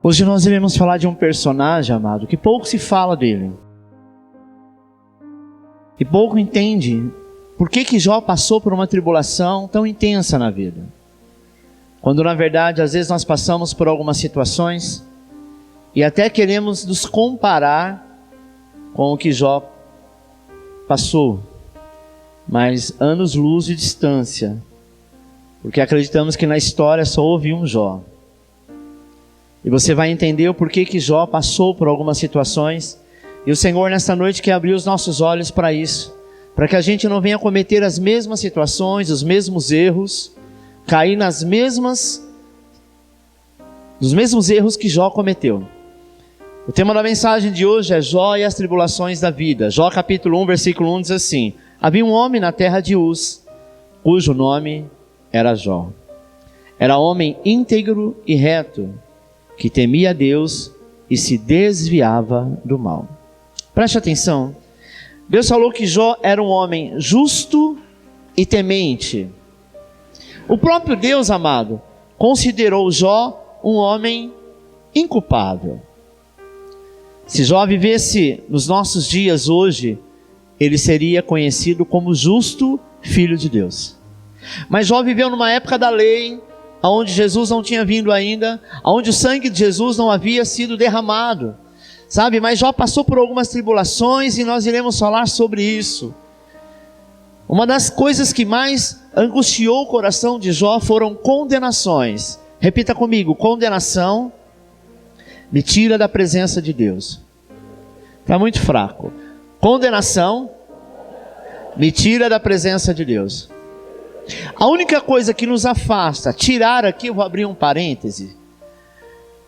Hoje nós iremos falar de um personagem, amado, que pouco se fala dele. E pouco entende por que Jó passou por uma tribulação tão intensa na vida. Quando na verdade, às vezes nós passamos por algumas situações e até queremos nos comparar com o que Jó passou. Mas anos-luz de distância. Porque acreditamos que na história só houve um Jó. E você vai entender o porquê que Jó passou por algumas situações. E o Senhor nesta noite quer abrir os nossos olhos para isso. Para que a gente não venha cometer as mesmas situações, os mesmos erros. Cair nos mesmos erros que Jó cometeu. O tema da mensagem de hoje é Jó e as tribulações da vida. Jó capítulo 1, versículo 1 diz assim: havia um homem na terra de Uz, cujo nome era Jó. Era homem íntegro e reto, que temia a Deus e se desviava do mal. Preste atenção. Deus falou que Jó era um homem justo e temente. O próprio Deus, amado, considerou Jó um homem inculpável. Se Jó vivesse nos nossos dias hoje, ele seria conhecido como justo filho de Deus. Mas Jó viveu numa época da lei, onde Jesus não tinha vindo ainda, onde o sangue de Jesus não havia sido derramado, sabe? Mas Jó passou por algumas tribulações e nós iremos falar sobre isso. Uma das coisas que mais angustiou o coração de Jó foram condenações. Repita comigo: condenação me tira da presença de Deus. Está muito fraco. Condenação me tira da presença de Deus. A única coisa que nos afasta, tirar aqui, eu vou abrir um parêntese.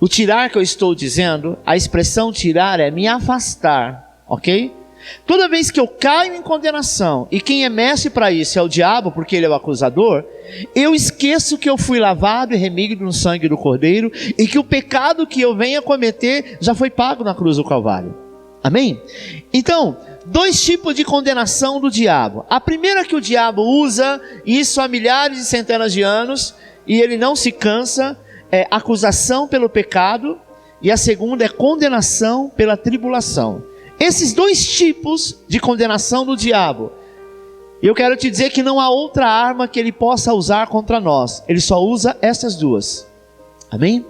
O tirar que eu estou dizendo, a expressão tirar é me afastar, ok? Toda vez que eu caio em condenação, e quem é mestre para isso é o diabo, porque ele é o acusador, eu esqueço que eu fui lavado e remido no sangue do Cordeiro, e que o pecado que eu venha cometer já foi pago na cruz do Calvário. Amém? Então, dois tipos de condenação do diabo. A primeira que o diabo usa, isso há milhares e centenas de anos, e ele não se cansa, é acusação pelo pecado, e a segunda é condenação pela tribulação. Esses dois tipos de condenação do diabo, eu quero te dizer que não há outra arma que ele possa usar contra nós. Ele só usa essas duas. Amém?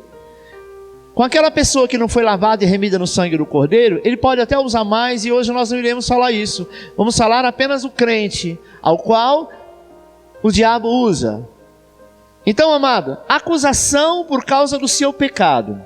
Com aquela pessoa que não foi lavada e remida no sangue do Cordeiro, ele pode até usar mais, e hoje nós não iremos falar isso. Vamos falar apenas o crente, ao qual o diabo usa. Então, amado, acusação por causa do seu pecado.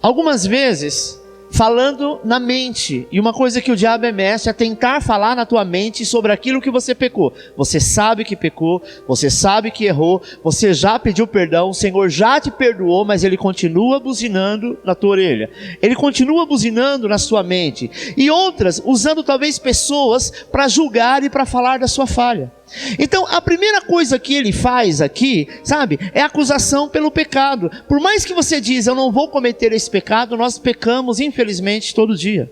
Algumas vezes, falando na mente, e uma coisa que o diabo é mestre é tentar falar na tua mente sobre aquilo que você pecou. Você sabe que pecou, você sabe que errou, você já pediu perdão, o Senhor já te perdoou, mas ele continua buzinando na tua orelha, ele continua buzinando na sua mente, e outras usando talvez pessoas para julgar e para falar da sua falha. Então a primeira coisa que ele faz aqui, sabe, é acusação pelo pecado. Por mais que você diz, eu não vou cometer esse pecado, nós pecamos infelizmente todo dia.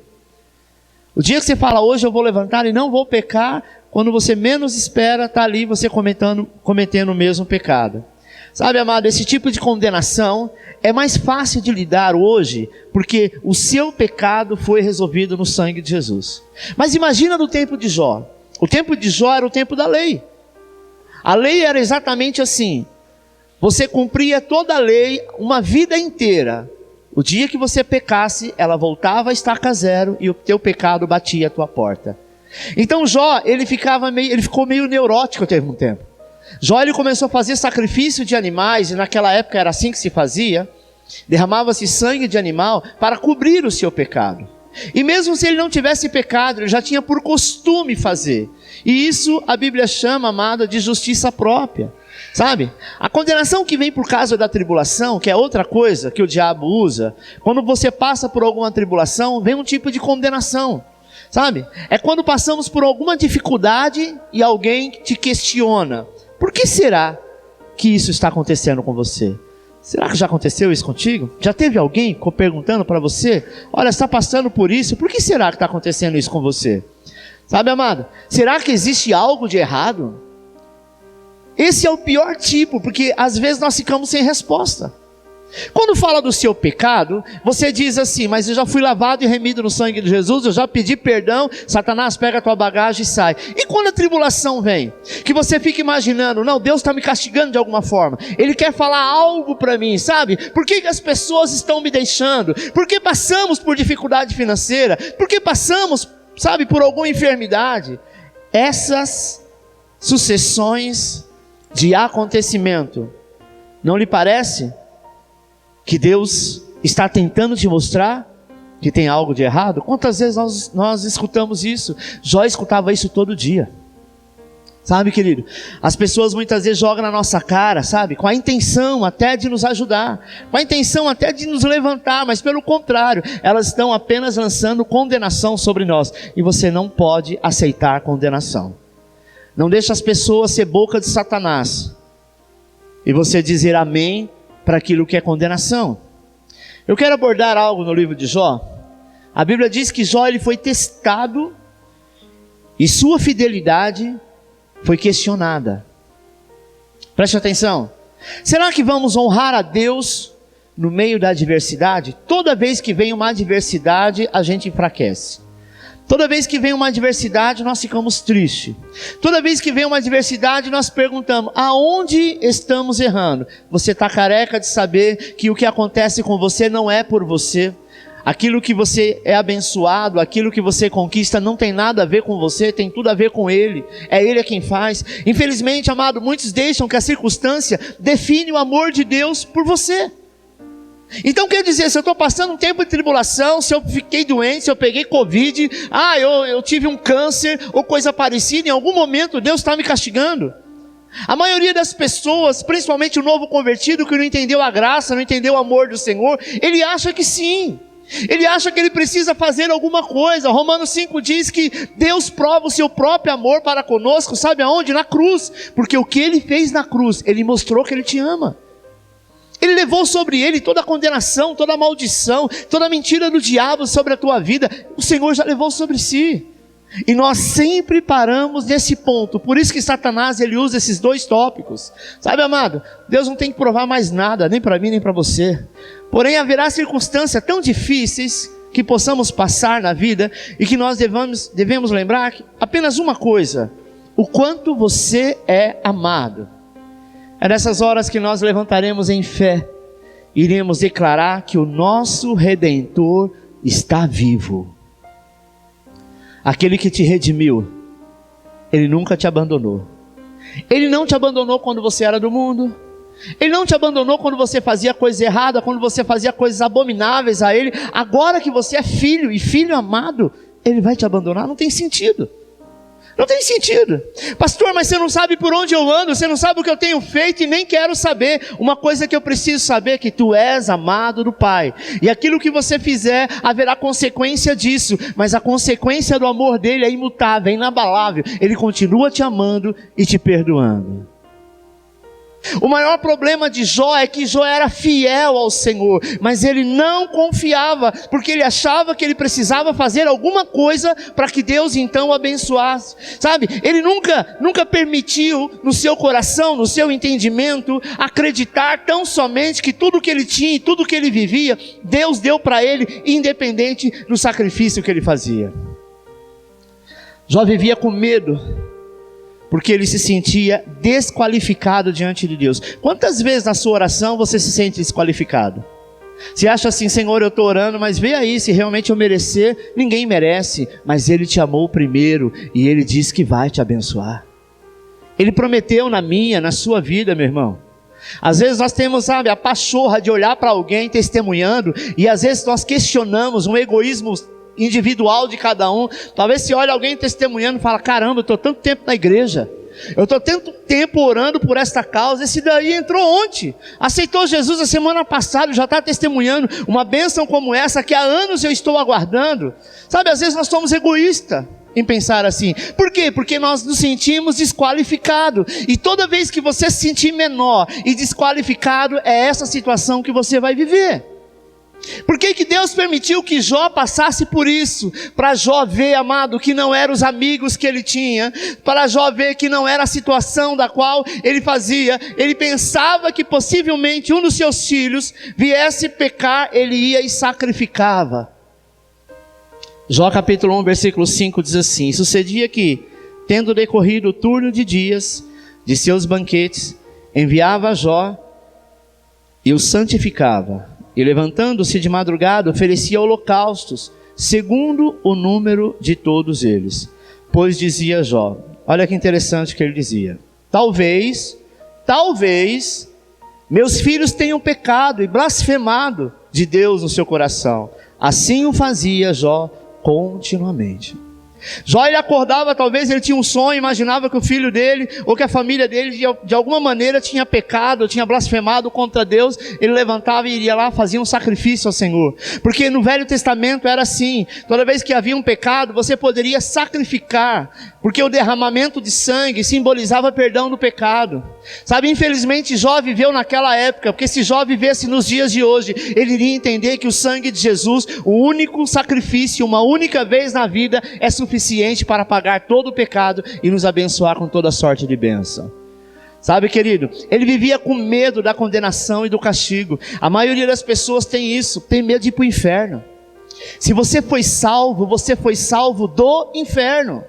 O dia que você fala, hoje eu vou levantar e não vou pecar, quando você menos espera, está ali você cometendo o mesmo pecado. Sabe, amado, esse tipo de condenação é mais fácil de lidar hoje, porque o seu pecado foi resolvido no sangue de Jesus. Mas imagina no tempo de Jó. O tempo de Jó era o tempo da lei. A lei era exatamente assim. Você cumpria toda a lei uma vida inteira. O dia que você pecasse, ela voltava a estaca zero e o teu pecado batia a tua porta. Então Jó, ele ficou meio neurótico teve um tempo. Jó, ele começou a fazer sacrifício de animais, e naquela época era assim que se fazia. Derramava-se sangue de animal para cobrir o seu pecado. E mesmo se ele não tivesse pecado, ele já tinha por costume fazer. E isso a Bíblia chama, amada, de justiça própria. Sabe? A condenação que vem por causa da tribulação, que é outra coisa que o diabo usa, quando você passa por alguma tribulação, vem um tipo de condenação. Sabe? É quando passamos por alguma dificuldade e alguém te questiona. Por que será que isso está acontecendo com você? Será que já aconteceu isso contigo? Já teve alguém perguntando para você, olha, você está passando por isso, por que será que está acontecendo isso com você? Sabe, amado, será que existe algo de errado? Esse é o pior tipo, porque às vezes nós ficamos sem resposta. Quando fala do seu pecado, você diz assim: mas eu já fui lavado e remido no sangue de Jesus, eu já pedi perdão, Satanás pega a tua bagagem e sai. E quando a tribulação vem, que você fica imaginando, não, Deus está me castigando de alguma forma, Ele quer falar algo para mim, sabe? Por que as pessoas estão me deixando? Por que passamos por dificuldade financeira? Por que passamos, sabe, por alguma enfermidade? Essas sucessões de acontecimento, não lhe parece que Deus está tentando te mostrar que tem algo de errado? Quantas vezes nós escutamos isso? Jó escutava isso todo dia. Sabe, querido? As pessoas muitas vezes jogam na nossa cara, sabe? Com a intenção até de nos ajudar, com a intenção até de nos levantar, mas pelo contrário, elas estão apenas lançando condenação sobre nós. E você não pode aceitar condenação. Não deixe as pessoas ser boca de Satanás e você dizer amém para aquilo que é condenação. Eu quero abordar algo no livro de Jó. A Bíblia diz que Jó ele foi testado e sua fidelidade foi questionada. Preste atenção. Será que vamos honrar a Deus no meio da adversidade? Toda vez que vem uma adversidade, a gente enfraquece. Toda vez que vem uma adversidade, nós ficamos tristes. Toda vez que vem uma adversidade, nós perguntamos, aonde estamos errando? Você está careca de saber que o que acontece com você não é por você. Aquilo que você é abençoado, aquilo que você conquista não tem nada a ver com você, tem tudo a ver com Ele. É Ele quem faz. Infelizmente, amado, muitos deixam que a circunstância define o amor de Deus por você. Então quer dizer, se eu estou passando um tempo de tribulação, se eu fiquei doente, se eu peguei Covid, eu tive um câncer ou coisa parecida, em algum momento Deus está me castigando. A maioria das pessoas, principalmente o novo convertido que não entendeu a graça, não entendeu o amor do Senhor, ele acha que sim. Ele acha que ele precisa fazer alguma coisa. Romanos 5 diz que Deus prova o seu próprio amor para conosco, sabe aonde? Na cruz. Porque o que Ele fez na cruz, Ele mostrou que Ele te ama. Ele levou sobre Ele toda a condenação, toda a maldição, toda a mentira do diabo sobre a tua vida. O Senhor já levou sobre si. E nós sempre paramos nesse ponto. Por isso que Satanás ele usa esses dois tópicos. Sabe, amado? Deus não tem que provar mais nada, nem para mim, nem para você. Porém, haverá circunstâncias tão difíceis que possamos passar na vida e que nós devemos lembrar apenas uma coisa: o quanto você é amado. É nessas horas que nós levantaremos em fé, iremos declarar que o nosso Redentor está vivo. Aquele que te redimiu, Ele nunca te abandonou. Ele não te abandonou quando você era do mundo. Ele não te abandonou quando você fazia coisas erradas, quando você fazia coisas abomináveis a Ele. Agora que você é filho e filho amado, Ele vai te abandonar? Não tem sentido. Não tem sentido. Pastor, mas você não sabe por onde eu ando, você não sabe o que eu tenho feito e nem quero saber. Uma coisa que eu preciso saber é que tu és amado do Pai. E aquilo que você fizer, haverá consequência disso. Mas a consequência do amor dele é imutável, é inabalável. Ele continua te amando e te perdoando. O maior problema de Jó é que Jó era fiel ao Senhor, mas ele não confiava, porque ele achava que ele precisava fazer alguma coisa para que Deus então o abençoasse, sabe? Ele nunca permitiu no seu coração, no seu entendimento, acreditar tão somente que tudo que ele tinha e tudo que ele vivia, Deus deu para ele, independente do sacrifício que ele fazia. Jó vivia com medo, porque ele se sentia desqualificado diante de Deus. Quantas vezes na sua oração você se sente desqualificado? Você acha assim, Senhor, eu estou orando, mas vê aí, se realmente eu merecer, ninguém merece. Mas Ele te amou primeiro e Ele diz que vai te abençoar. Ele prometeu na sua vida, meu irmão. Às vezes nós temos, sabe, a pachorra de olhar para alguém testemunhando, e às vezes nós questionamos um egoísmo individual de cada um. Talvez se olha alguém testemunhando e fala, caramba, eu estou tanto tempo na igreja, eu estou tanto tempo orando por esta causa, esse daí entrou ontem, aceitou Jesus a semana passada, já está testemunhando uma bênção como essa que há anos eu estou aguardando. Sabe, às vezes nós somos egoístas em pensar assim. Por quê? Porque nós nos sentimos desqualificados, e toda vez que você se sentir menor e desqualificado, é essa situação que você vai viver. Por que que Deus permitiu que Jó passasse por isso? Para Jó ver, amado, que não eram os amigos que ele tinha, para Jó ver que não era a situação da qual ele fazia. Ele pensava que possivelmente um dos seus filhos viesse pecar, ele ia e sacrificava. Jó capítulo 1, versículo 5 diz assim: sucedia que, tendo decorrido o turno de dias de seus banquetes, enviava a Jó e o santificava. E levantando-se de madrugada, oferecia holocaustos, segundo o número de todos eles. Pois dizia Jó, olha que interessante que ele dizia: talvez, meus filhos tenham pecado e blasfemado de Deus no seu coração. Assim o fazia Jó continuamente. Jó, ele acordava, talvez ele tinha um sonho, imaginava que o filho dele, ou que a família dele, de alguma maneira tinha pecado, tinha blasfemado contra Deus. Ele levantava e iria lá, fazia um sacrifício ao Senhor, porque no Velho Testamento era assim, toda vez que havia um pecado, você poderia sacrificar, porque o derramamento de sangue simbolizava perdão do pecado. Sabe, infelizmente Jó viveu naquela época, porque se Jó vivesse nos dias de hoje, ele iria entender que o sangue de Jesus, o único sacrifício, uma única vez na vida, é suficiente para pagar todo o pecado e nos abençoar com toda sorte de bênção. Sabe, querido, ele vivia com medo da condenação e do castigo. A maioria das pessoas tem isso, tem medo de ir para o inferno. Se você foi salvo do inferno.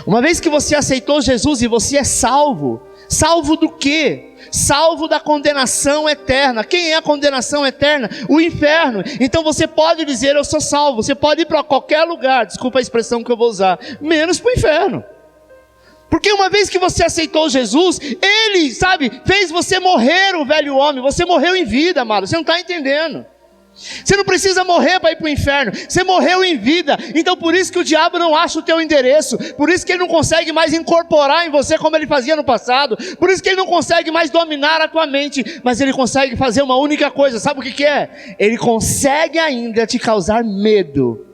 Uma vez que você aceitou Jesus e você é salvo, salvo do quê? Salvo da condenação eterna. Quem é a condenação eterna? O inferno. Então você pode dizer, eu sou salvo. Você pode ir para qualquer lugar, desculpa a expressão que eu vou usar, menos para o inferno. Porque uma vez que você aceitou Jesus, Ele, sabe, fez você morrer o velho homem. Você morreu em vida, amado, você não está entendendo. Você não precisa morrer para ir para o inferno, você morreu em vida. Então por isso que o diabo não acha o teu endereço, por isso que ele não consegue mais incorporar em você como ele fazia no passado, por isso que ele não consegue mais dominar a tua mente. Mas ele consegue fazer uma única coisa, sabe o que é? Ele consegue ainda te causar medo.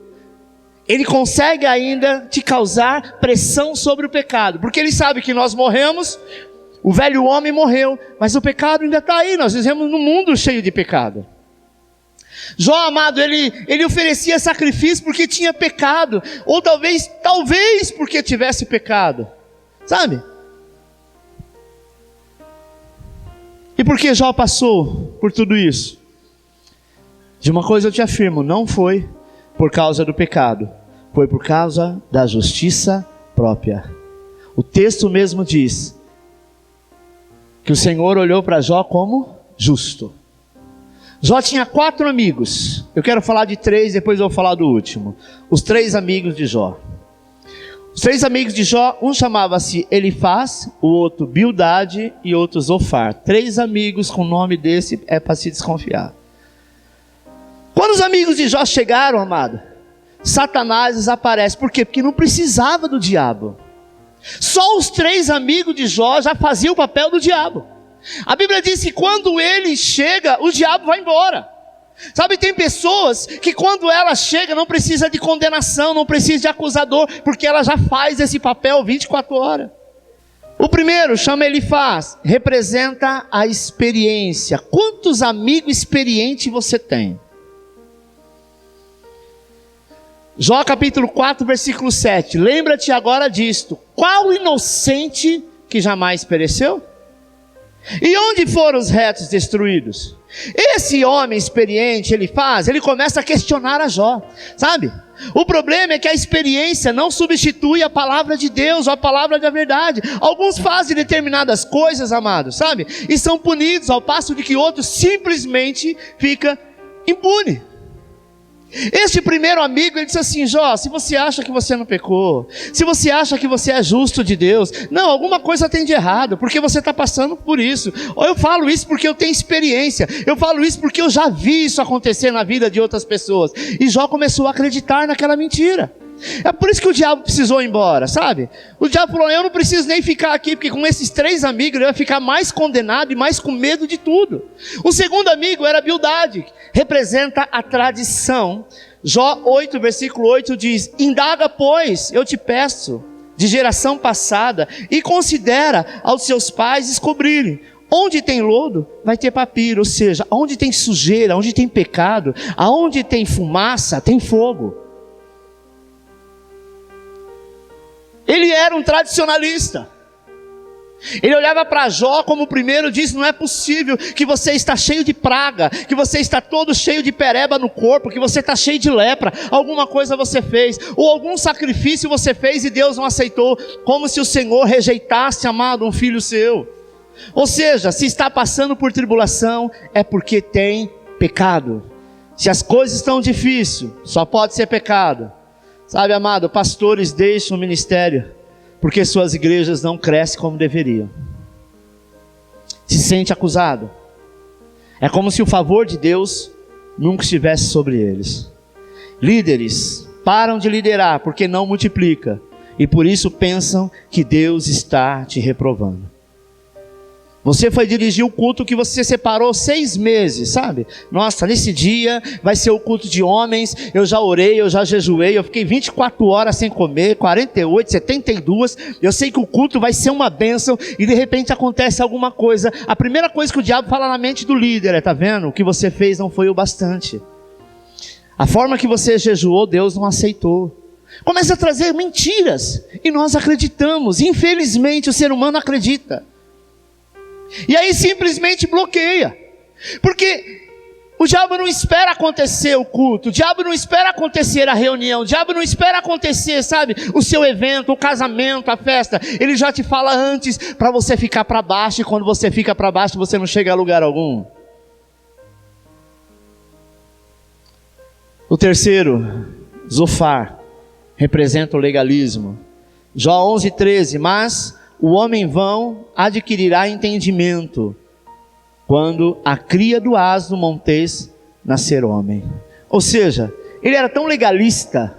Ele consegue ainda te causar pressão sobre o pecado, porque ele sabe que nós morremos, o velho homem morreu, mas o pecado ainda está aí. Nós vivemos num mundo cheio de pecado. Jó, amado, ele oferecia sacrifício porque tinha pecado, ou talvez porque tivesse pecado, sabe? E por que Jó passou por tudo isso? De uma coisa eu te afirmo, não foi por causa do pecado, foi por causa da justiça própria. O texto mesmo diz que o Senhor olhou para Jó como justo. Jó tinha 4 amigos. Eu quero falar de 3, depois eu vou falar do último. Os 3 amigos de Jó. Os 3 amigos de Jó, um chamava-se Elifaz, o outro Bildade e outro Zofar. 3 amigos com nome desse é para se desconfiar. Quando os amigos de Jó chegaram, amado, Satanás desaparece. Por quê? Porque não precisava do diabo. Só os 3 amigos de Jó já faziam o papel do diabo. A Bíblia diz que quando ele chega, o diabo vai embora. Sabe, tem pessoas que quando ela chega não precisa de condenação, não precisa de acusador, porque ela já faz esse papel 24 horas. O primeiro chama Elifaz, representa a experiência. Quantos amigos experientes você tem? Jó capítulo 4, versículo 7. Lembra-te agora disto: qual inocente que jamais pereceu? E onde foram os retos destruídos? Esse homem experiente, ele começa a questionar a Jó, sabe? O problema é que a experiência não substitui a palavra de Deus, ou a palavra da verdade. Alguns fazem determinadas coisas, amados, sabe? E são punidos, ao passo de que outros simplesmente ficam impunes. Este primeiro amigo, ele disse assim: Jó, se você acha que você não pecou, se você acha que você é justo de Deus, não, alguma coisa tem de errado, porque você está passando por isso. Ou eu falo isso porque eu tenho experiência, eu falo isso porque eu já vi isso acontecer na vida de outras pessoas. E Jó começou a acreditar naquela mentira. É por isso que o diabo precisou ir embora, sabe? O diabo falou: eu não preciso nem ficar aqui, porque com esses 3 amigos ele vai ficar mais condenado e mais com medo de tudo. O segundo amigo era Bildade, representa a tradição. Jó 8, versículo 8 diz: indaga, pois, eu te peço, de geração passada, e considera aos seus pais descobrirem, Onde tem lodo, vai ter papiro, ou seja, onde tem sujeira, onde tem pecado, aonde tem fumaça, tem fogo. Ele era um tradicionalista. Ele olhava para Jó como o primeiro e disse: não é possível que você está cheio de praga, que você está todo cheio de pereba no corpo, que você está cheio de lepra, alguma coisa você fez, ou algum sacrifício você fez e Deus não aceitou, como se o Senhor rejeitasse, amado, um filho seu. Ou seja, se está passando por tribulação, é porque tem pecado. Se as coisas estão difíceis, só pode ser pecado. Sabe, amado, pastores deixam o ministério porque suas igrejas não crescem como deveriam. Se sente acusado. É como se o favor de Deus nunca estivesse sobre eles. Líderes param de liderar porque não multiplica, e por isso pensam que Deus está te reprovando. Você foi dirigir o culto que você separou 6 meses, sabe? Nossa, nesse dia vai ser o culto de homens, eu já orei, eu já jejuei, eu fiquei 24 horas sem comer, 48, 72, eu sei que o culto vai ser uma bênção, e de repente acontece alguma coisa. A primeira coisa que o diabo fala na mente do líder é: tá vendo? O que você fez não foi o bastante. A forma que você jejuou, Deus não aceitou. Começa a trazer mentiras, e nós acreditamos. Infelizmente o ser humano acredita. E aí simplesmente bloqueia, porque o diabo não espera acontecer o culto, o diabo não espera acontecer a reunião, o diabo não espera acontecer, sabe, o seu evento, o casamento, a festa. Ele já te fala antes, para você ficar para baixo, e quando você fica para baixo, você não chega a lugar algum. O terceiro, Zofar, representa o legalismo. Jó 11:13, mas o homem vão adquirirá entendimento quando a cria do asno montês nascer homem. Ou seja, ele era tão legalista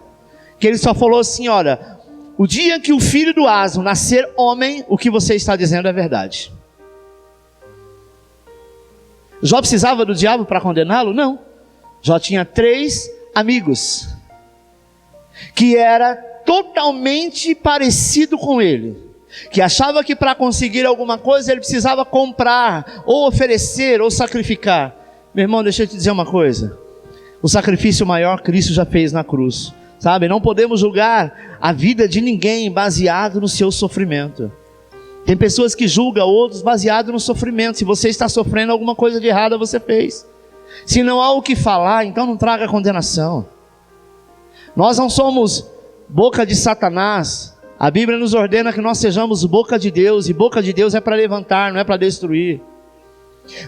que ele só falou assim: olha, o dia que o filho do asno nascer homem, o que você está dizendo é verdade. Jó precisava do diabo para condená-lo? Não. Jó tinha 3 amigos que era totalmente parecido com ele, que achava que para conseguir alguma coisa ele precisava comprar, ou oferecer, ou sacrificar. Meu irmão, deixa eu te dizer uma coisa: o sacrifício maior Cristo já fez na cruz, sabe? Não podemos julgar a vida de ninguém baseado no seu sofrimento. Tem pessoas que julgam outros baseado no sofrimento. Se você está sofrendo, alguma coisa de errada você fez. Se não há o que falar, então não traga condenação. Nós não somos boca de Satanás. A Bíblia nos ordena que nós sejamos boca de Deus, e boca de Deus é para levantar, não é para destruir.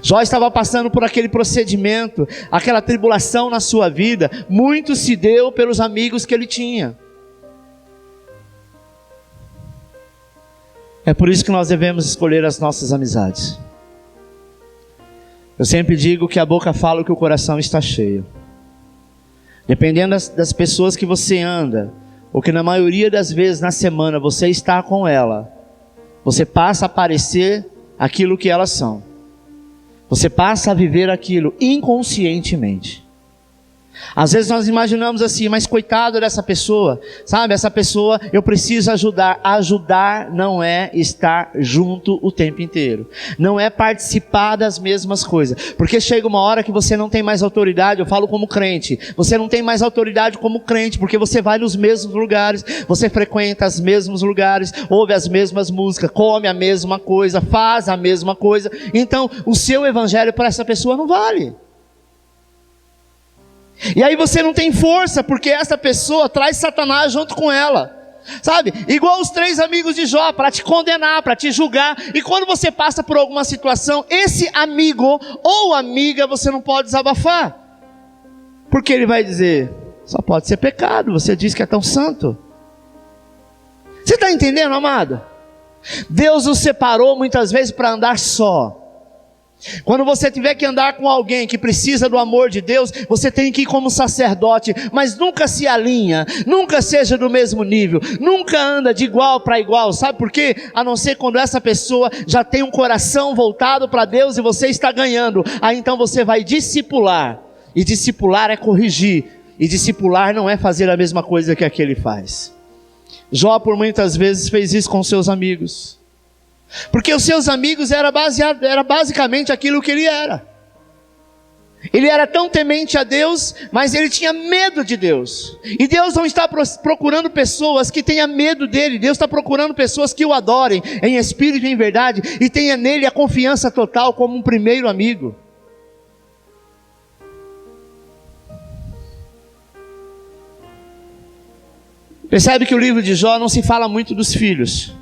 Jó estava passando por aquele procedimento, aquela tribulação na sua vida. Muito se deu pelos amigos que ele tinha. É por isso que nós devemos escolher as nossas amizades. Eu sempre digo que a boca fala o que o coração está cheio. Dependendo das pessoas que você anda, ou que na maioria das vezes na semana você está com ela, você passa a parecer aquilo que elas são. Você passa a viver aquilo inconscientemente. Às vezes nós imaginamos assim: mas coitado dessa pessoa, sabe, essa pessoa eu preciso ajudar. Ajudar não é estar junto o tempo inteiro, não é participar das mesmas coisas, porque chega uma hora que você não tem mais autoridade. Eu falo como crente, você não tem mais autoridade como crente, porque você vai nos mesmos lugares, você frequenta os mesmos lugares, ouve as mesmas músicas, come a mesma coisa, faz a mesma coisa. Então o seu evangelho para essa pessoa não vale. E aí você não tem força, porque essa pessoa traz Satanás junto com ela, sabe? Igual os 3 amigos de Jó, para te condenar, para te julgar. E quando você passa por alguma situação, esse amigo ou amiga você não pode desabafar, porque ele vai dizer: só pode ser pecado, você diz que é tão santo. Você está entendendo, amado? Deus nos separou muitas vezes para andar só. Quando você tiver que andar com alguém que precisa do amor de Deus, você tem que ir como sacerdote, mas nunca se alinha, nunca seja do mesmo nível, nunca anda de igual para igual. Sabe por quê? A não ser quando essa pessoa já tem um coração voltado para Deus e você está ganhando. Aí então você vai discipular, e discipular é corrigir, e discipular não é fazer a mesma coisa que aquele faz. Jó por muitas vezes fez isso com seus amigos. Porque os seus amigos era basicamente aquilo que ele era. Ele era tão temente a Deus, mas ele tinha medo de Deus. E Deus não está procurando pessoas que tenham medo dele. Deus está procurando pessoas que o adorem em espírito e em verdade, e tenha nele a confiança total como um primeiro amigo. Percebe que o livro de Jó não se fala muito dos filhos,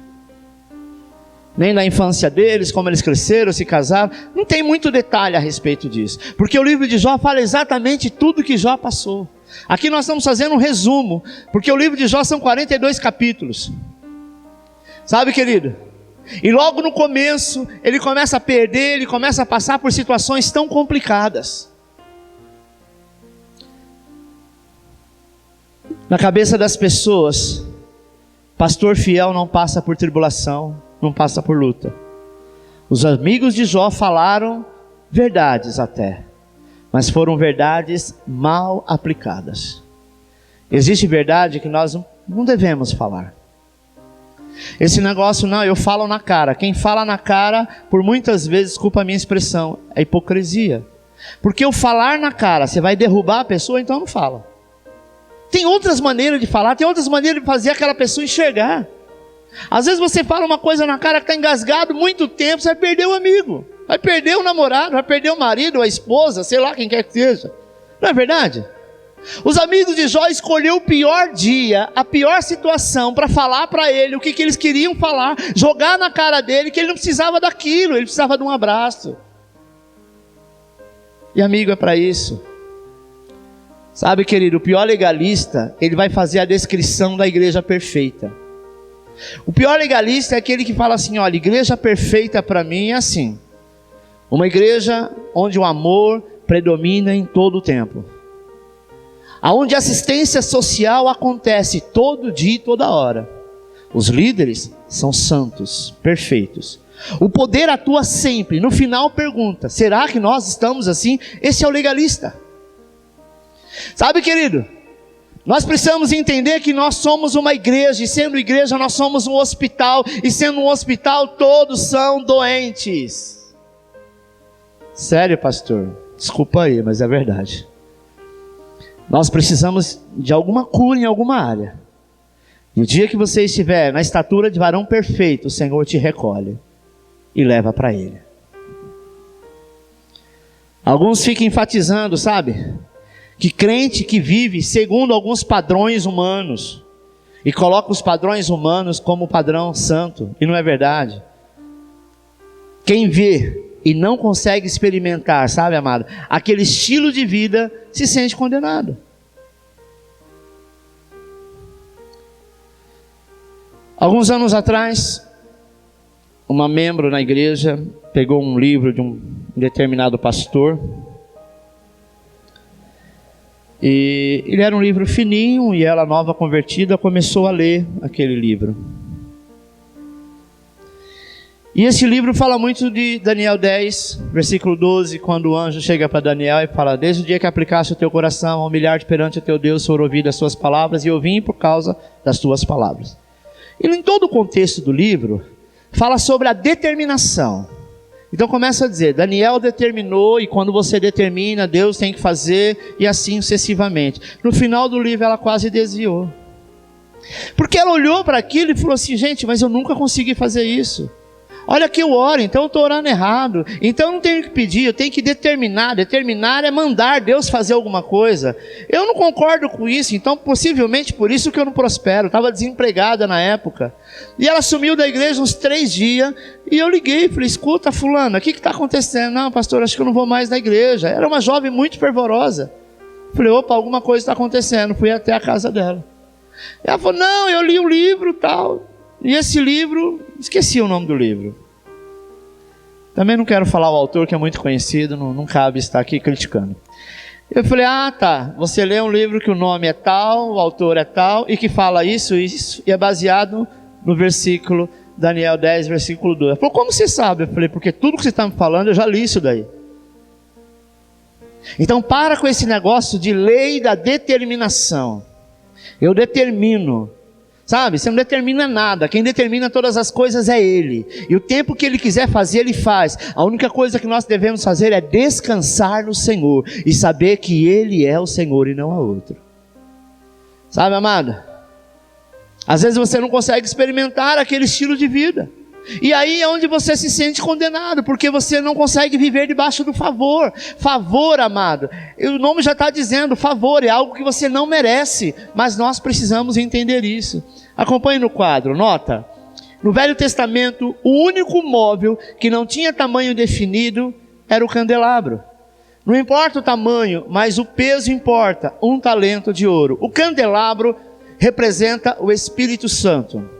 nem da infância deles, como eles cresceram, se casaram. Não tem muito detalhe a respeito disso, porque o livro de Jó fala exatamente tudo que Jó passou. Aqui nós estamos fazendo um resumo, porque o livro de Jó são 42 capítulos. Sabe, querido? E logo no começo, ele começa a perder, ele começa a passar por situações tão complicadas. Na cabeça das pessoas, pastor fiel não passa por tribulação, não passa por luta. Os amigos de Jó falaram verdades até, mas foram verdades mal aplicadas. Existe verdade que nós não devemos falar. Esse negócio, não, eu falo na cara. Quem fala na cara, por muitas vezes, desculpa a minha expressão, é hipocrisia. Porque o falar na cara, você vai derrubar a pessoa, então não fala. Tem outras maneiras de falar, tem outras maneiras de fazer aquela pessoa enxergar. Às vezes você fala uma coisa na cara que está engasgado muito tempo, você vai perder o amigo, vai perder o namorado, vai perder o marido, a esposa, sei lá quem quer que seja. Não é verdade? Os amigos de Jó escolheram o pior dia, a pior situação para falar para ele o que eles queriam falar, jogar na cara dele que ele não precisava daquilo, ele precisava de um abraço. E amigo é para isso. Sabe, querido, o pior legalista, ele vai fazer a descrição da igreja perfeita. O pior legalista é aquele que fala assim, olha, igreja perfeita para mim é assim. Uma igreja onde o amor predomina em todo o tempo. Aonde a assistência social acontece todo dia e toda hora. Os líderes são santos, perfeitos. O poder atua sempre. No final pergunta, será que nós estamos assim? Esse é o legalista. Sabe, querido, nós precisamos entender que nós somos uma igreja, e sendo igreja nós somos um hospital, e sendo um hospital todos são doentes. Sério, pastor, desculpa aí, mas é verdade. Nós precisamos de alguma cura em alguma área, e o dia que você estiver na estatura de varão perfeito, o Senhor te recolhe e leva para Ele. Alguns ficam enfatizando, sabe, que crente que vive segundo alguns padrões humanos, e coloca os padrões humanos como padrão santo, e não é verdade. Quem vê e não consegue experimentar, sabe, amado, aquele estilo de vida, se sente condenado. Alguns anos atrás, uma membro na igreja pegou um livro de um determinado pastor, e ele era um livro fininho, e ela, nova convertida, começou a ler aquele livro. E esse livro fala muito de Daniel 10, versículo 12, quando o anjo chega para Daniel e fala, desde o dia que aplicaste o teu coração a humilhar-te perante o teu Deus, foram ouvidas as suas palavras, e eu vim por causa das tuas palavras. E em todo o contexto do livro, fala sobre a determinação. Então começa a dizer, Daniel determinou, e quando você determina, Deus tem que fazer, e assim sucessivamente. No final do livro ela quase desviou. Porque ela olhou para aquilo e falou assim, gente, mas eu nunca consegui fazer isso. Olha que eu oro, então eu estou orando errado. Então eu não tenho que pedir, eu tenho que determinar. Determinar é mandar Deus fazer alguma coisa. Eu não concordo com isso, então possivelmente por isso que eu não prospero. Estava desempregada na época. E ela sumiu da igreja uns 3 dias. E eu liguei e falei, escuta fulana, o que está acontecendo? Não, pastor, acho que eu não vou mais na igreja. Era uma jovem muito fervorosa. Falei, opa, alguma coisa está acontecendo. Fui até a casa dela. Ela falou, não, eu li um livro e tal. E esse livro, esqueci o nome do livro. Também não quero falar o autor, que é muito conhecido, não cabe estar aqui criticando. Eu falei, tá, você lê um livro que o nome é tal, o autor é tal, e que fala isso, e é baseado no versículo, Daniel 10, versículo 2. Ela falou, como você sabe? Eu falei, porque tudo que você está me falando, eu já li isso daí. Então para com esse negócio de lei da determinação. Eu determino. Sabe, você não determina nada, quem determina todas as coisas é Ele, e o tempo que Ele quiser fazer, Ele faz. A única coisa que nós devemos fazer é descansar no Senhor, e saber que Ele é o Senhor e não há outro. Sabe, amado, às vezes você não consegue experimentar aquele estilo de vida, e aí é onde você se sente condenado, porque você não consegue viver debaixo do favor. Favor, amado, o nome já está dizendo, favor é algo que você não merece, mas nós precisamos entender isso. Acompanhe no quadro, nota, no Velho Testamento, o único móvel que não tinha tamanho definido era o candelabro. Não importa o tamanho, mas o peso importa, 1 talento de ouro. O candelabro representa o Espírito Santo,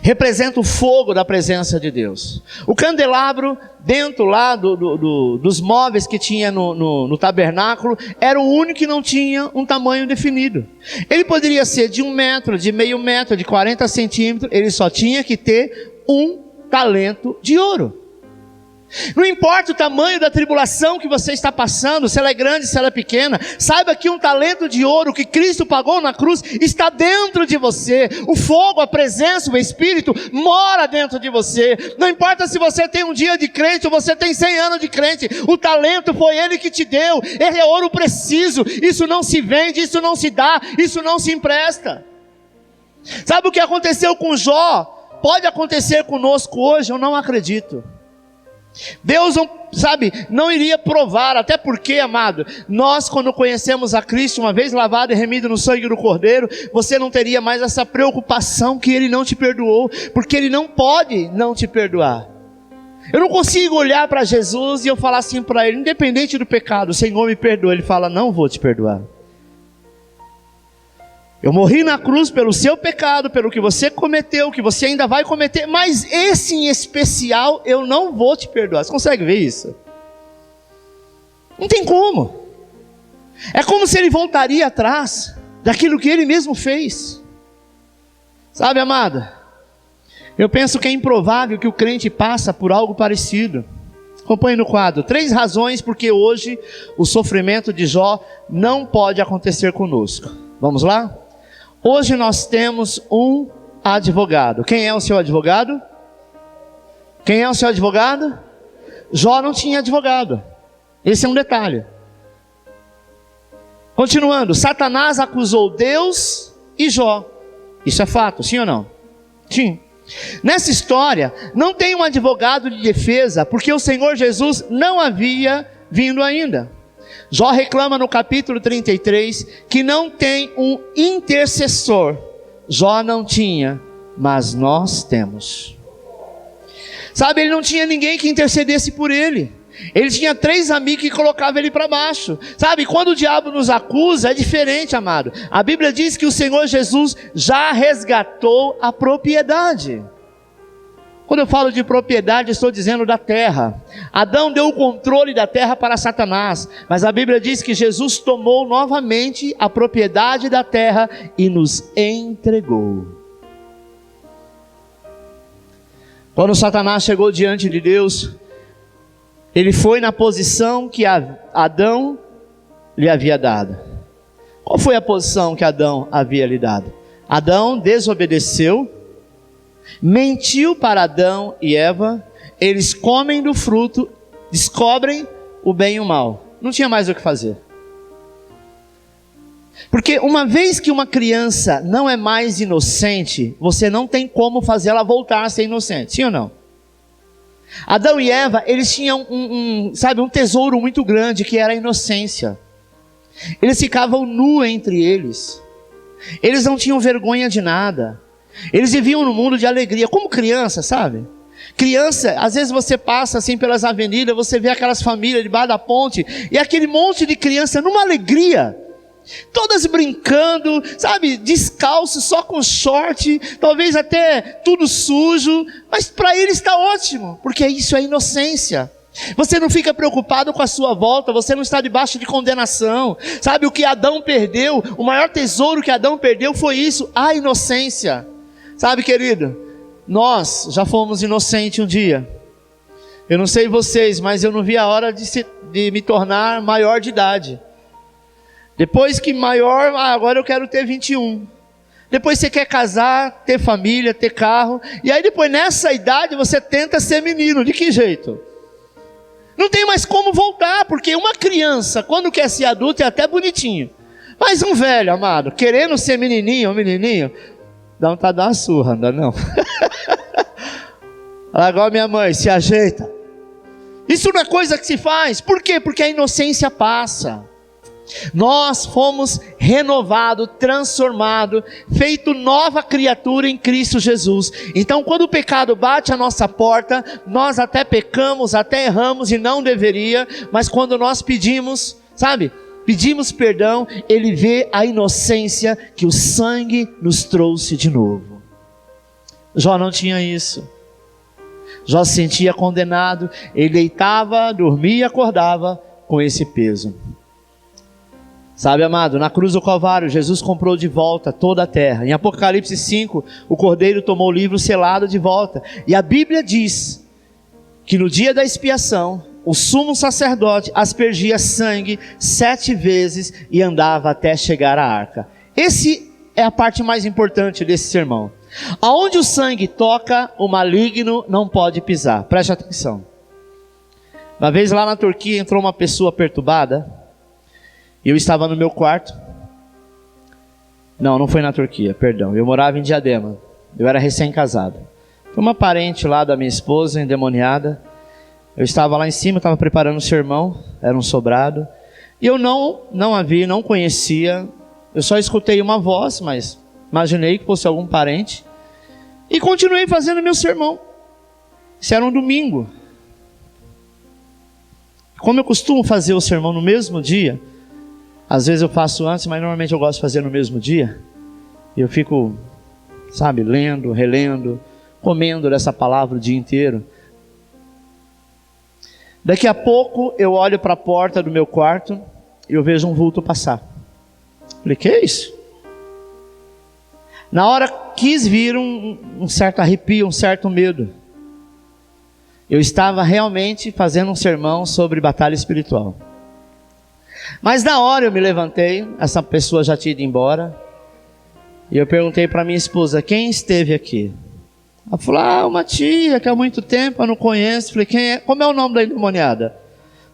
representa o fogo da presença de Deus. O candelabro, dentro lá dos móveis que tinha no tabernáculo, era o único que não tinha um tamanho definido. Ele poderia ser de 1 metro, de meio metro, de 40 centímetros, ele só tinha que ter 1 talento de ouro. Não importa o tamanho da tribulação que você está passando, se ela é grande, se ela é pequena, saiba que 1 talento de ouro que Cristo pagou na cruz está dentro de você. O fogo, a presença, o Espírito mora dentro de você. Não importa se você tem um dia de crente ou você tem 100 anos de crente, o talento foi Ele que te deu. Ele é ouro preciso. Isso não se vende, isso não se dá, isso não se empresta. Sabe o que aconteceu com Jó? Pode acontecer conosco hoje, eu não acredito. Deus não iria provar, até porque, amado, nós quando conhecemos a Cristo, uma vez lavado e remido no sangue do Cordeiro, você não teria mais essa preocupação que Ele não te perdoou, porque Ele não pode não te perdoar. Eu não consigo olhar para Jesus e eu falar assim para Ele, independente do pecado, Senhor me perdoa. Ele fala, não vou te perdoar. Eu morri na cruz pelo seu pecado, pelo que você cometeu, que você ainda vai cometer, mas esse em especial eu não vou te perdoar. Você consegue ver isso? Não tem como. É como se Ele voltaria atrás daquilo que Ele mesmo fez. Sabe, amada? Eu penso que é improvável que o crente passe por algo parecido. Acompanhe no quadro. 3 razões porque hoje o sofrimento de Jó não pode acontecer conosco. Vamos lá? Hoje nós temos um advogado. Quem é o seu advogado? Quem é o seu advogado? Jó não tinha advogado. Esse é um detalhe. Continuando, Satanás acusou Deus e Jó. Isso é fato, sim ou não? Sim. Nessa história, não tem um advogado de defesa, porque o Senhor Jesus não havia vindo ainda. Jó reclama no capítulo 33 que não tem um intercessor. Jó não tinha, mas nós temos. Sabe, ele não tinha ninguém que intercedesse por ele. Ele tinha 3 amigos que colocavam ele para baixo. Sabe, quando o diabo nos acusa, é diferente, amado. A Bíblia diz que o Senhor Jesus já resgatou a propriedade. Quando eu falo de propriedade, estou dizendo da terra. Adão deu o controle da terra para Satanás, mas a Bíblia diz que Jesus tomou novamente a propriedade da terra e nos entregou. Quando Satanás chegou diante de Deus, ele foi na posição que Adão lhe havia dado. Qual foi a posição que Adão havia lhe dado? Adão desobedeceu, mentiu para Adão e Eva, eles comem do fruto, descobrem o bem e o mal. Não tinha mais o que fazer. Porque uma vez que uma criança não é mais inocente, você não tem como fazer ela voltar a ser inocente, sim ou não? Adão e Eva, eles tinham um tesouro muito grande, que era a inocência. Eles ficavam nus entre eles. Eles não tinham vergonha de nada. Eles viviam num mundo de alegria, como criança, sabe? Criança, às vezes você passa assim pelas avenidas, você vê aquelas famílias debaixo da ponte, e aquele monte de criança numa alegria, todas brincando, sabe, descalço, só com short, talvez até tudo sujo, mas para ele está ótimo, porque isso é inocência. Você não fica preocupado com a sua volta, você não está debaixo de condenação. Sabe, o que Adão perdeu, o maior tesouro que Adão perdeu foi isso, a inocência. Sabe, querido, nós já fomos inocentes um dia. Eu não sei vocês, mas eu não vi a hora de me tornar maior de idade. Depois que maior, agora eu quero ter 21. Depois você quer casar, ter família, ter carro. E aí depois nessa idade você tenta ser menino. De que jeito? Não tem mais como voltar, porque uma criança, quando quer ser adulto, é até bonitinho. Mas um velho, amado, querendo ser menininho ou menininho, dá vontade de dar uma surra, não dá não? Olha igual minha mãe, se ajeita. Isso não é coisa que se faz. Por quê? Porque a inocência passa. Nós fomos renovados, transformados, feito nova criatura em Cristo Jesus. Então quando o pecado bate à nossa porta, nós até pecamos, até erramos e não deveria, mas quando nós pedimos, sabe, pedimos perdão, Ele vê a inocência que o sangue nos trouxe de novo. Jó não tinha isso. Jó se sentia condenado, ele deitava, dormia e acordava com esse peso. Sabe, amado, na cruz do Calvário, Jesus comprou de volta toda a terra. Em Apocalipse 5, o Cordeiro tomou o livro selado de volta. E a Bíblia diz que no dia da expiação, o sumo sacerdote aspergia sangue 7 vezes e andava até chegar à arca. Esse é a parte mais importante desse sermão. Aonde o sangue toca, o maligno não pode pisar. Preste atenção. Uma vez lá na Turquia entrou uma pessoa perturbada. E eu estava no meu quarto. Não foi na Turquia, perdão. Eu morava em Diadema. Eu era recém-casado. Foi uma parente lá da minha esposa, endemoniada. Eu estava lá em cima, estava preparando o sermão. Era um sobrado. E eu não a vi, não conhecia. Eu só escutei uma voz, mas imaginei que fosse algum parente. E continuei fazendo meu sermão. Isso era um domingo. Como eu costumo fazer o sermão no mesmo dia, às vezes eu faço antes, mas normalmente eu gosto de fazer no mesmo dia. E eu fico, sabe, lendo, relendo, comendo dessa palavra o dia inteiro. Daqui a pouco eu olho para a porta do meu quarto e eu vejo um vulto passar. Falei, que é isso? Na hora quis vir um certo arrepio, um certo medo. Eu estava realmente fazendo um sermão sobre batalha espiritual. Mas na hora eu me levantei, essa pessoa já tinha ido embora. E eu perguntei para minha esposa, quem esteve aqui? Ela falou, uma tia que há muito tempo eu não conheço. Falei, quem é? Como é o nome da endemoniada?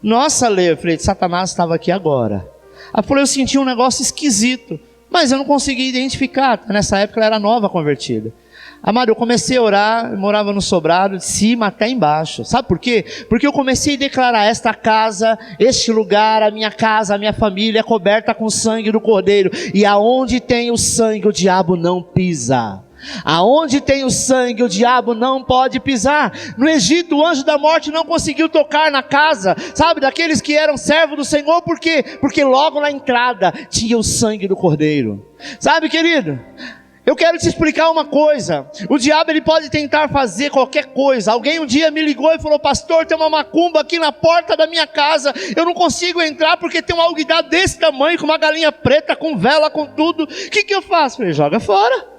Nossa, Lê, eu falei, Satanás estava aqui agora. Ela falou, eu senti um negócio esquisito, mas eu não consegui identificar. Nessa época ela era nova convertida. Amado, eu comecei a orar, eu morava no sobrado, de cima até embaixo. Sabe por quê? Porque eu comecei a declarar, esta casa, este lugar, a minha casa, a minha família é coberta com o sangue do Cordeiro. E aonde tem o sangue, o diabo não pisa. Aonde tem o sangue, o diabo não pode pisar. No Egito, o anjo da morte não conseguiu tocar na casa, sabe, daqueles que eram servos do Senhor. Por quê? Porque logo na entrada tinha o sangue do Cordeiro. Sabe, querido, eu quero te explicar uma coisa. O diabo ele pode tentar fazer qualquer coisa. Alguém um dia me ligou e falou, pastor, tem uma macumba aqui na porta da minha casa, eu não consigo entrar porque tem um alguidar desse tamanho, com uma galinha preta, com vela, com tudo. O que eu faço? Eu falei, joga fora.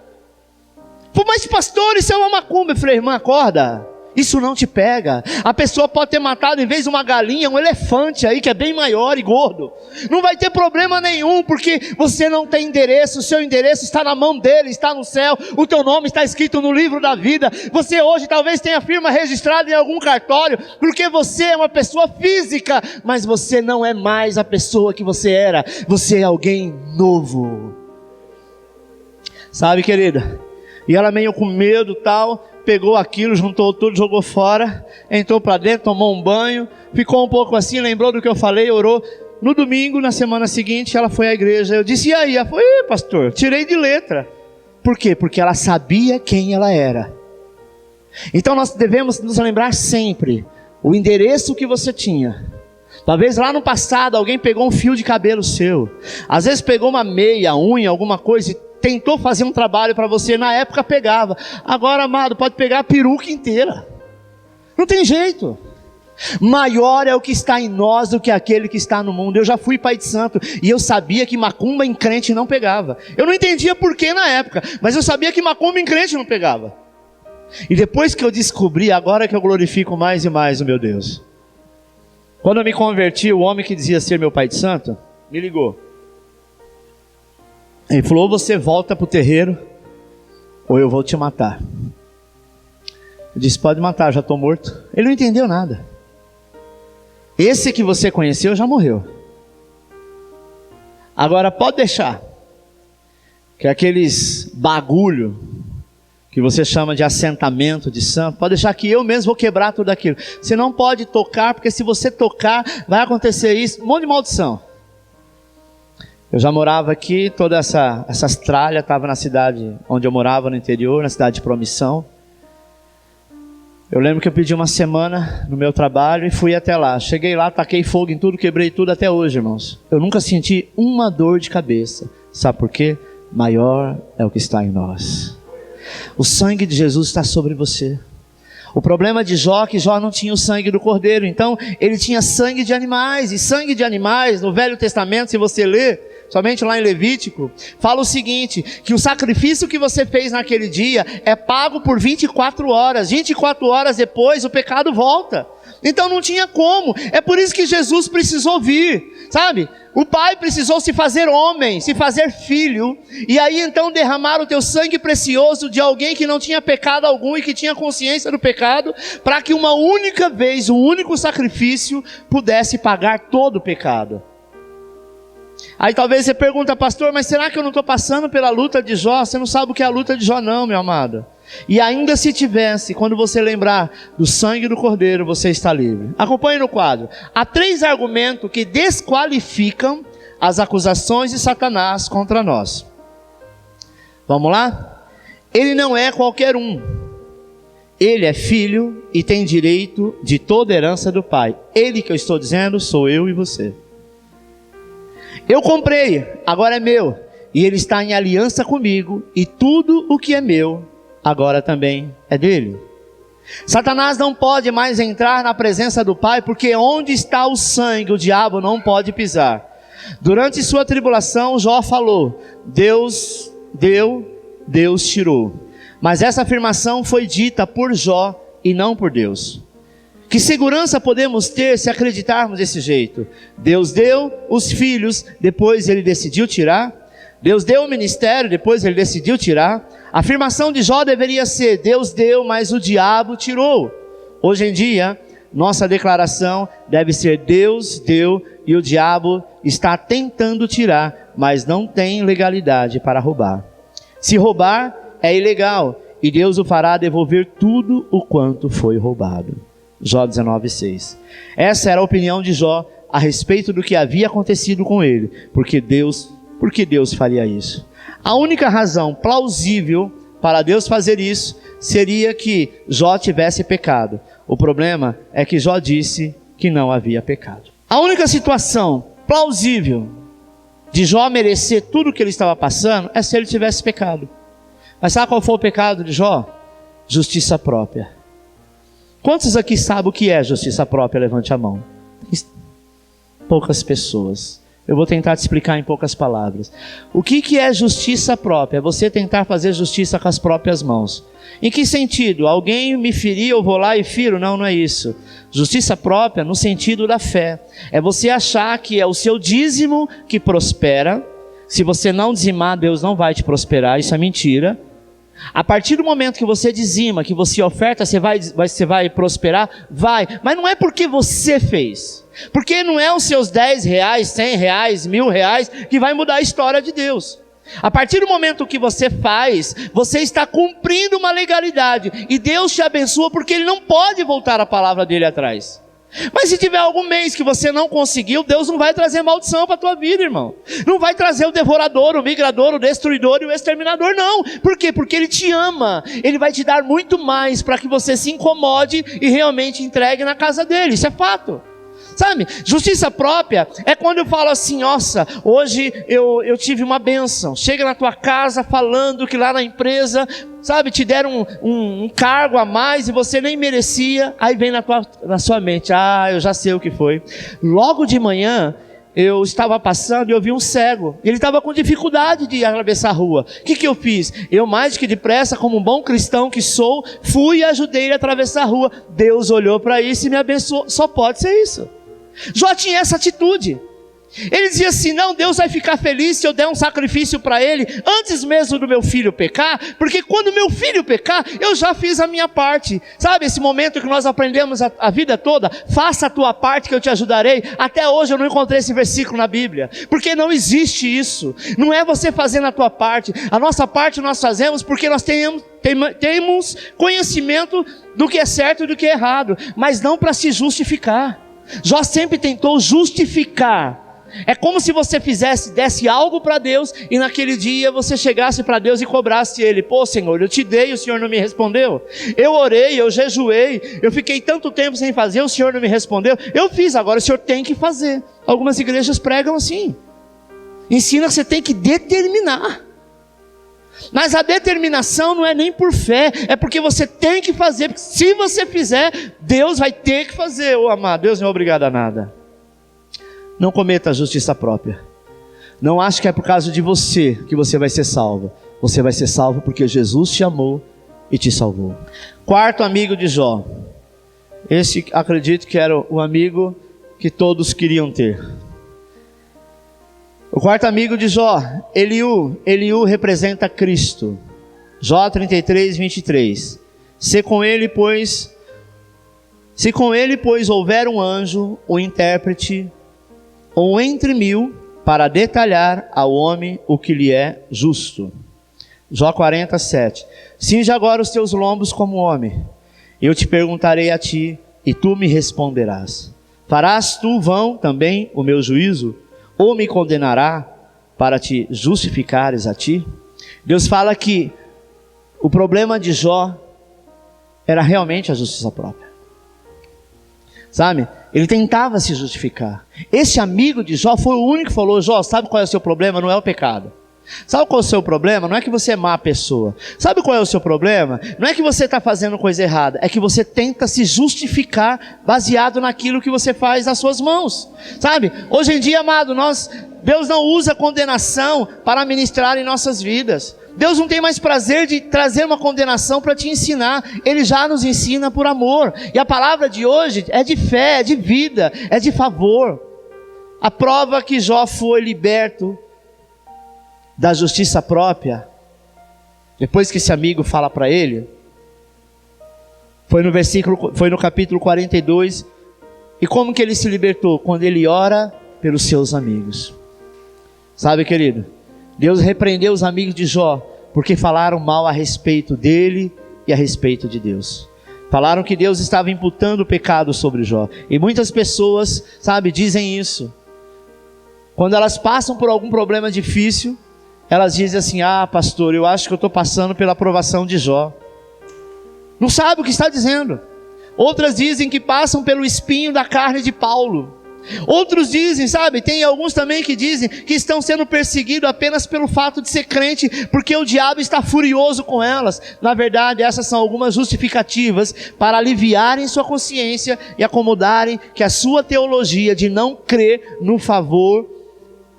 Pô, mas pastor, isso é uma macumba. Eu falei, irmã, acorda, isso não te pega. A pessoa pode ter matado, em vez de uma galinha, um elefante aí, que é bem maior e gordo. Não vai ter problema nenhum, porque você não tem endereço. O seu endereço está na mão dele, está no céu. O teu nome está escrito no livro da vida. Você hoje talvez tenha firma registrada em algum cartório, porque você é uma pessoa física, mas você não é mais a pessoa que você era. Você é alguém novo. Sabe, querida? E ela meio com medo e tal, pegou aquilo, juntou tudo, jogou fora, entrou para dentro, tomou um banho, ficou um pouco assim, lembrou do que eu falei, orou. No domingo, na semana seguinte, ela foi à igreja. Eu disse, e aí? Ela falou, pastor, tirei de letra. Por quê? Porque ela sabia quem ela era. Então nós devemos nos lembrar sempre o endereço que você tinha. Talvez lá no passado alguém pegou um fio de cabelo seu, às vezes pegou uma meia, unha, alguma coisa e tentou fazer um trabalho para você, na época pegava. Agora, amado, pode pegar a peruca inteira. Não tem jeito. Maior é o que está em nós do que aquele que está no mundo. Eu já fui pai de santo e eu sabia que macumba em crente não pegava. Eu não entendia por que na época, mas eu sabia que macumba em crente não pegava. E depois que eu descobri, agora que eu glorifico mais e mais o meu Deus. Quando eu me converti, o homem que dizia ser meu pai de santo me ligou. Ele falou, ou você volta para o terreiro, ou eu vou te matar. Eu disse, pode matar, já estou morto. Ele não entendeu nada. Esse que você conheceu já morreu. Agora pode deixar, que aqueles bagulho que você chama de assentamento de santo, pode deixar que eu mesmo vou quebrar tudo aquilo. Você não pode tocar, porque se você tocar, vai acontecer isso, um monte de maldição. Eu já morava aqui, toda essas tralhas, estava na cidade onde eu morava, no interior, na cidade de Promissão. Eu lembro que eu pedi uma semana no meu trabalho e fui até lá. Cheguei lá, taquei fogo em tudo, quebrei tudo até hoje, irmãos. Eu nunca senti uma dor de cabeça. Sabe por quê? Maior é o que está em nós. O sangue de Jesus está sobre você. O problema de Jó é que Jó não tinha o sangue do cordeiro, então ele tinha sangue de animais. E sangue de animais, no Velho Testamento, se você ler, somente lá em Levítico, fala o seguinte, que o sacrifício que você fez naquele dia é pago por 24 horas. 24 horas depois o pecado volta. Então não tinha como. É por isso que Jesus precisou vir, sabe? O Pai precisou se fazer homem, se fazer filho, e aí então derramar o teu sangue precioso de alguém que não tinha pecado algum e que tinha consciência do pecado, para que uma única vez, um único sacrifício pudesse pagar todo o pecado. Aí talvez você pergunta, pastor, mas será que eu não estou passando pela luta de Jó? Você não sabe o que é a luta de Jó não, meu amado. E ainda se tivesse, quando você lembrar do sangue do cordeiro, você está livre. Acompanhe no quadro. Há 3 argumentos que desqualificam as acusações de Satanás contra nós. Vamos lá? Ele não é qualquer um. Ele é filho e tem direito de toda herança do Pai. Ele que eu estou dizendo, sou eu e você. Eu comprei, agora é meu, e ele está em aliança comigo, e tudo o que é meu, agora também é dele. Satanás não pode mais entrar na presença do Pai, porque onde está o sangue, o diabo não pode pisar. Durante sua tribulação, Jó falou, Deus deu, Deus tirou. Mas essa afirmação foi dita por Jó e não por Deus. Que segurança podemos ter se acreditarmos desse jeito? Deus deu os filhos, depois ele decidiu tirar. Deus deu o ministério, depois ele decidiu tirar. A afirmação de Jó deveria ser, Deus deu, mas o diabo tirou. Hoje em dia, nossa declaração deve ser, Deus deu e o diabo está tentando tirar, mas não tem legalidade para roubar. Se roubar, é ilegal, e Deus o fará devolver tudo o quanto foi roubado. Jó 19:6. Essa era a opinião de Jó a respeito do que havia acontecido com ele. Por que Deus faria isso? A única razão plausível para Deus fazer isso seria que Jó tivesse pecado. O problema é que Jó disse que não havia pecado. A única situação plausível de Jó merecer tudo o que ele estava passando é se ele tivesse pecado. Mas sabe qual foi o pecado de Jó? Justiça própria. Quantos aqui sabem o que é justiça própria? Levante a mão. Poucas pessoas. Eu vou tentar te explicar em poucas palavras. O que é justiça própria? É você tentar fazer justiça com as próprias mãos. Em que sentido? Alguém me feriu, eu vou lá e firo? Não, não é isso. Justiça própria no sentido da fé. É você achar que é o seu dízimo que prospera. Se você não dizimar, Deus não vai te prosperar. Isso é mentira. A partir do momento que você dizima, que você oferta, você vai prosperar? Vai, mas não é porque você fez, porque não é os seus 10 reais, 100 reais, 1000 reais que vai mudar a história de Deus. A partir do momento que você faz, você está cumprindo uma legalidade, e Deus te abençoa porque Ele não pode voltar a palavra dele atrás. Mas se tiver algum mês que você não conseguiu, Deus não vai trazer maldição para a tua vida, irmão. Não vai trazer o devorador, o migrador, o destruidor e o exterminador, não. Por quê? Porque Ele te ama. Ele vai te dar muito mais para que você se incomode e realmente entregue na casa dele. Isso é fato. Sabe, justiça própria é quando eu falo assim, nossa, hoje eu tive uma bênção. Chega na tua casa falando que lá na empresa, sabe, te deram um cargo a mais e você nem merecia. Aí vem na sua mente, eu já sei o que foi. Logo de manhã, eu estava passando e eu vi um cego. Ele estava com dificuldade de atravessar a rua. O que eu fiz? Eu, mais que depressa, como um bom cristão que sou, fui e ajudei ele a atravessar a rua. Deus olhou para isso e me abençoou. Só pode ser isso. Jó tinha essa atitude. Ele dizia assim: não, Deus vai ficar feliz se eu der um sacrifício para Ele, antes mesmo do meu filho pecar, porque quando meu filho pecar, eu já fiz a minha parte. Sabe esse momento que nós aprendemos a vida toda? Faça a tua parte que eu te ajudarei. Até hoje eu não encontrei esse versículo na Bíblia, porque não existe isso. Não é você fazendo a tua parte. A nossa parte nós fazemos porque nós temos conhecimento do que é certo e do que é errado, mas não para se justificar. Jó sempre tentou justificar. É como se você desse algo para Deus, e naquele dia você chegasse para Deus e cobrasse Ele: pô Senhor, eu te dei e o Senhor não me respondeu. Eu orei, eu jejuei, eu fiquei tanto tempo sem fazer, o Senhor não me respondeu. Eu fiz, agora o Senhor tem que fazer. Algumas igrejas pregam assim. Ensina que você tem que determinar. Mas a determinação não é nem por fé, é porque você tem que fazer. Porque se você fizer, Deus vai ter que fazer. Ô amado, Deus não é obrigado a nada. Não cometa a justiça própria. Não ache que é por causa de você que você vai ser salvo. Você vai ser salvo porque Jesus te amou e te salvou. Quarto amigo de Jó. Esse acredito que era o amigo que todos queriam ter. O quarto amigo de Jó, Eliú representa Cristo. Jó 33, 23. Se com ele, pois, houver um anjo, o intérprete, ou entre 1000, para detalhar ao homem o que lhe é justo. Jó 47. Cinge agora os teus lombos como homem. Eu te perguntarei a ti, e tu me responderás. Farás tu vão também o meu juízo? Ou me condenará para te justificares a ti? Deus fala que o problema de Jó era realmente a justiça própria. Sabe? Ele tentava se justificar. Esse amigo de Jó foi o único que falou: Jó, sabe qual é o seu problema? Não é o pecado. Sabe qual é o seu problema? Não é que você é má pessoa. Sabe qual é o seu problema? Não é que você está fazendo coisa errada, é que você tenta se justificar baseado naquilo que você faz nas suas mãos. Sabe? Hoje em dia, amado, Deus não usa condenação para ministrar em nossas vidas. Deus não tem mais prazer de trazer uma condenação para te ensinar. Ele já nos ensina por amor. E a palavra de hoje é de fé, é de vida, é de favor. A prova que Jó foi liberto da justiça própria, depois que esse amigo fala para ele, foi no capítulo 42. E como que ele se libertou? Quando ele ora pelos seus amigos. Sabe, querido, Deus repreendeu os amigos de Jó, porque falaram mal a respeito dele e a respeito de Deus. Falaram que Deus estava imputando o pecado sobre Jó. E muitas pessoas, sabe, dizem isso. Quando elas passam por algum problema difícil, elas dizem assim: ah, pastor, eu acho que eu estou passando pela provação de Jó. Não sabe o que está dizendo. Outras dizem que passam pelo espinho da carne de Paulo. Outros dizem, sabe, tem alguns também que dizem que estão sendo perseguidos apenas pelo fato de ser crente, porque o diabo está furioso com elas. Na verdade, essas são algumas justificativas para aliviarem sua consciência e acomodarem que a sua teologia de não crer no favor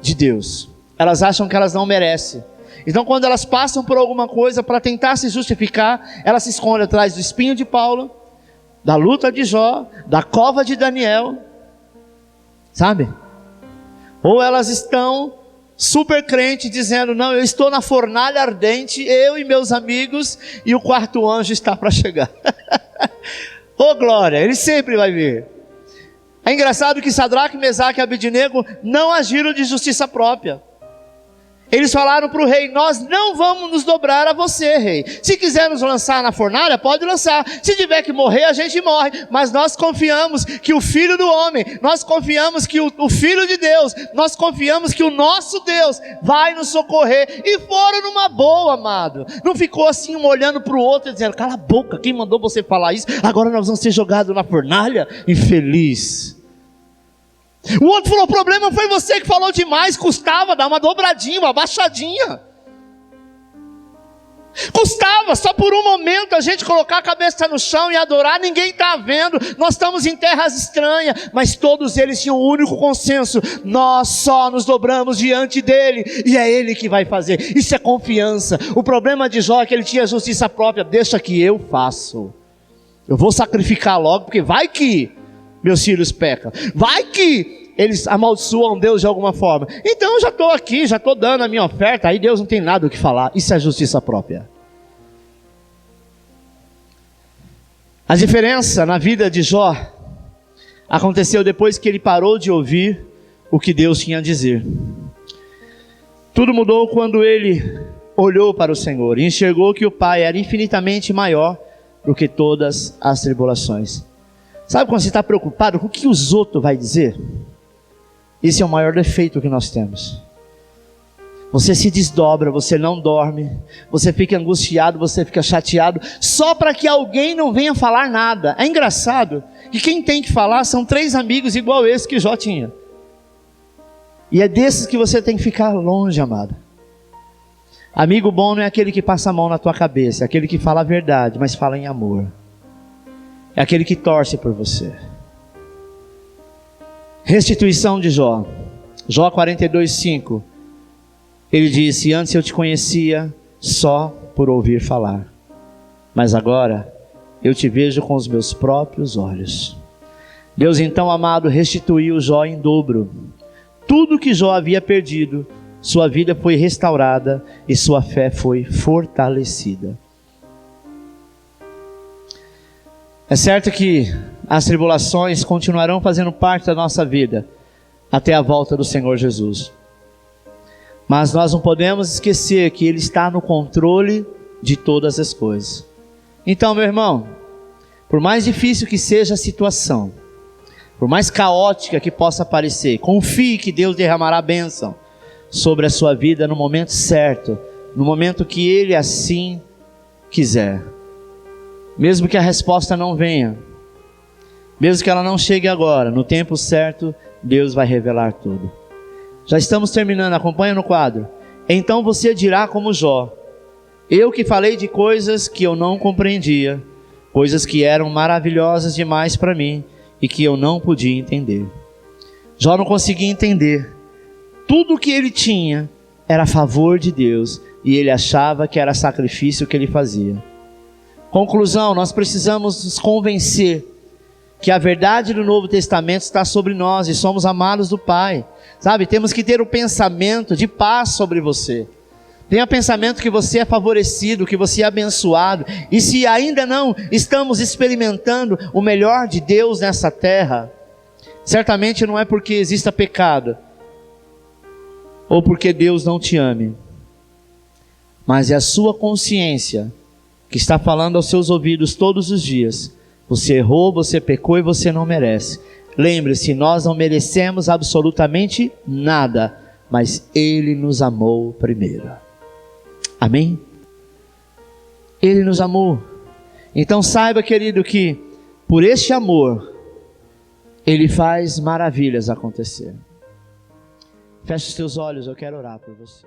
de Deus. Elas acham que elas não merecem. Então, quando elas passam por alguma coisa para tentar se justificar, elas se escondem atrás do espinho de Paulo, da luta de Jó, da cova de Daniel, sabe? Ou elas estão super crentes dizendo: não, eu estou na fornalha ardente, eu e meus amigos, e o quarto anjo está para chegar. Oh glória, ele sempre vai vir. É engraçado que Sadraque, Mesaque e Abednego não agiram de justiça própria. Eles falaram para o rei: nós não vamos nos dobrar a você, rei. Se quiser nos lançar na fornalha, pode lançar. Se tiver que morrer, a gente morre. Mas nós confiamos que o Filho do Homem, nós confiamos que o Filho de Deus, nós confiamos que o nosso Deus vai nos socorrer. E foram numa boa, amado. Não ficou assim um olhando para o outro e dizendo: cala a boca, quem mandou você falar isso? Agora nós vamos ser jogados na fornalha? Infeliz. O outro falou: o problema foi você que falou demais, custava dar uma dobradinha, uma baixadinha. Custava, só por um momento, a gente colocar a cabeça no chão e adorar. Ninguém está vendo, nós estamos em terras estranhas. Mas todos eles tinham um único consenso: nós só nos dobramos diante dele, e é ele que vai fazer. Isso é confiança. O problema de Jó é que ele tinha justiça própria. Deixa que eu faço, eu vou sacrificar logo, porque vai que meus filhos pecam, vai que eles amaldiçoam Deus de alguma forma. Então eu já estou aqui, já estou dando a minha oferta, aí Deus não tem nada o que falar. Isso é justiça própria. A diferença na vida de Jó aconteceu depois que ele parou de ouvir o que Deus tinha a dizer. Tudo mudou quando ele olhou para o Senhor e enxergou que o Pai era infinitamente maior do que todas as tribulações. Sabe quando você está preocupado com o que os outros vão dizer? Esse é o maior defeito que nós temos. Você se desdobra, você não dorme, você fica angustiado, você fica chateado, só para que alguém não venha falar nada. É engraçado que quem tem que falar são 3 amigos igual esse que Jó tinha. E é desses que você tem que ficar longe, amado. Amigo bom não é aquele que passa a mão na tua cabeça, é aquele que fala a verdade, mas fala em amor. É aquele que torce por você. Restituição de Jó. Jó 42:5. Ele disse: antes eu te conhecia só por ouvir falar, mas agora eu te vejo com os meus próprios olhos. Deus então, amado, restituiu Jó em dobro. Tudo que Jó havia perdido, sua vida foi restaurada e sua fé foi fortalecida. É certo que as tribulações continuarão fazendo parte da nossa vida até a volta do Senhor Jesus. Mas nós não podemos esquecer que Ele está no controle de todas as coisas. Então, meu irmão, por mais difícil que seja a situação, por mais caótica que possa parecer, confie que Deus derramará a bênção sobre a sua vida no momento certo, no momento que Ele assim quiser. Mesmo que a resposta não venha, mesmo que ela não chegue agora, no tempo certo, Deus vai revelar tudo. Já estamos terminando, acompanha no quadro. Então você dirá como Jó: eu que falei de coisas que eu não compreendia, coisas que eram maravilhosas demais para mim e que eu não podia entender. Jó não conseguia entender. Tudo que ele tinha era a favor de Deus e ele achava que era sacrifício que ele fazia. Conclusão, nós precisamos nos convencer que a verdade do Novo Testamento está sobre nós e somos amados do Pai. Sabe, temos que ter um pensamento de paz sobre você. Tenha pensamento que você é favorecido, que você é abençoado. E se ainda não estamos experimentando o melhor de Deus nessa terra, certamente não é porque exista pecado, ou porque Deus não te ame, mas é a sua consciência que está falando aos seus ouvidos todos os dias: você errou, você pecou e você não merece. Lembre-se, nós não merecemos absolutamente nada, mas Ele nos amou primeiro. Amém? Ele nos amou. Então saiba, querido, que por este amor Ele faz maravilhas acontecer. Feche os teus olhos, eu quero orar por você.